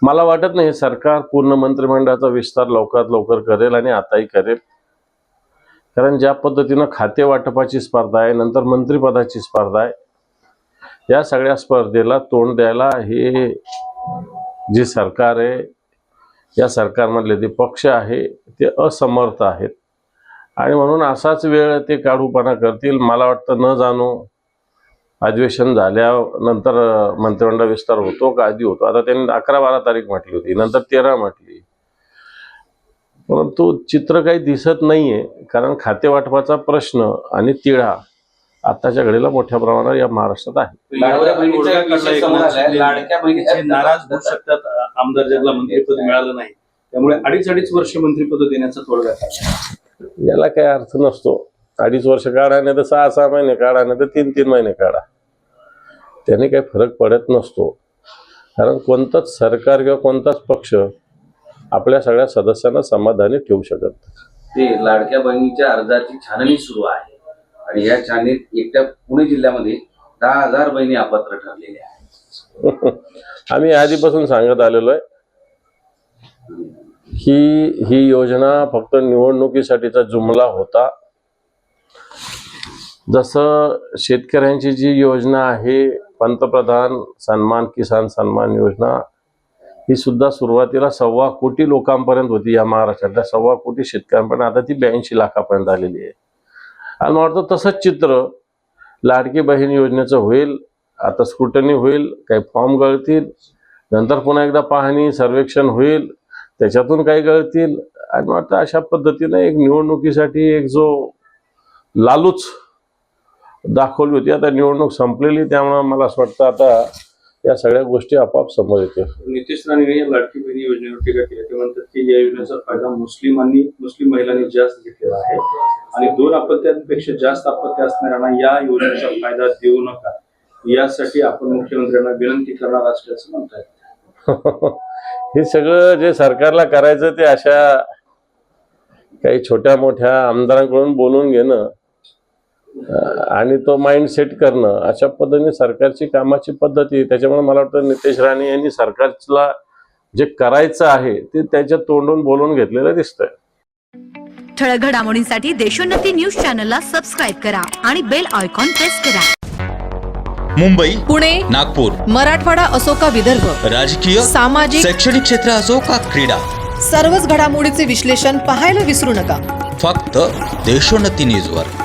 मला वाटत नाही सरकार पूर्ण मंत्रिमंडळाचा विस्तार लवकरात लवकर करेल आणि आताही करेल, कारण ज्या पद्धतीनं खाते वाटपाची स्पर्धा आहे, नंतर मंत्रिपदाची स्पर्धा आहे, या सगळ्या स्पर्धेला तोंड द्यायला हे जे सरकार आहे, या सरकारमधले जे पक्ष आहे ते असमर्थ आहेत आणि म्हणून असाच वेळ ते काढूपणा करतील. मला वाटतं न जाणू अधिवेशन झाल्यानंतर मंत्रिमंडळ विस्तार होतो का आधी होतो. आता त्यांनी 11-12 तारीख म्हटली होती, नंतर 13 म्हटली, परंतु चित्र काही दिसत नाहीये. कारण खाते वाटपाचा प्रश्न आणि तिढा आताच्या घडीला मोठ्या प्रमाणावर या महाराष्ट्रात आहे. लाडक्या बहिणीचे नाराज होऊ शकतात आमदार ज्यांना मंत्रिपद मिळालं नाही, त्यामुळे 2.5 वर्ष मंत्रिपद देण्याचा तोडगा. याला काही अर्थ नसतो. 2.5 वर्ष काढा, नाही तर 6-6 महिने काढा, नाही तर 3-3 महिने काढा, त्याने काही फरक पडत नसतो. कारण कोणतंच सरकार किंवा कोणताच पक्ष आपल्या सगळ्या सदस्यांना समाधानी ठेवू शकत. ते लाडक्या बहिणीच्या अर्जाची छाननी सुरू आहे आणि या छाननीत एकट्या पुणे जिल्ह्यामध्ये 10,000 बहिणी अपात्र ठरलेल्या आहेत. आम्ही आधीपासून सांगत आलेलो आहे की ही योजना फक्त निवडणुकीसाठीचा जुमला होता. जसं शेतकऱ्यांची जी योजना आहे, पंतप्रधान सन्मान किसान सन्मान योजना, ही सुद्धा सुरुवातीला 1.25 कोटी लोकांपर्यंत होती या महाराष्ट्रातल्या 1.25 कोटी शेतकऱ्यांपर्यंत. आता ती 82 लाखापर्यंत आलेली आहे. आणि मला वाटतं तसंच चित्र लाडकी बहीण योजनेचं होईल. आता स्क्रुटनी होईल, काही फॉर्म गळतील, नंतर पुन्हा एकदा पाहणी सर्वेक्षण होईल, त्याच्यातून काही गळतील आणि वाटतं अशा पद्धतीने एक निवडणुकीसाठी एक जो लालूच दाखवली होती. आता निवडणूक संपलेली, त्यामुळे मला असं वाटतं आता या सगळ्या गोष्टी आपोआप समोर येतील. नितेश राणेंनी या लाडकी बहिणी योजनेवर टीका केली. ते म्हणतात की या योजनेचा फायदा मुस्लिम महिलांनी जास्त घेतलेला आहे आणि 2 अपत्यांपेक्षा जास्त अपत्य असणाऱ्यांना या योजनेचा फायदा देऊ नका, यासाठी आपण मुख्यमंत्र्यांना विनंती करणार असल्याचं म्हणतात. हे सगळं जे सरकारला करायचं ते अशा काही छोट्या मोठ्या आमदारांकडून बोलून घेणं आणि तो माइंड सेट करणं, अशा पद्धतीने सरकारची कामाची पद्धती. त्याच्यामुळे मला वाटतं नितेश राणे यांनी सरकारला जे करायचं आहे ते त्याच्या तोंडून बोलून घेतलेलं दिसतंय. ठळक घडामोडींसाठी देशोन्नती न्यूज चॅनलला सबस्क्राईब करा आणि बेल आयकॉन प्रेस करा. मुंबई, पुणे, नागपूर, मराठवाडा असो का विदर्भ, राजकीय, सामाजिक, शैक्षणिक क्षेत्र असो का क्रीडा, सर्वच घडामोडीचे विश्लेषण पाहायला विसरू नका. फक्त देशोन्नती न्यूजवर.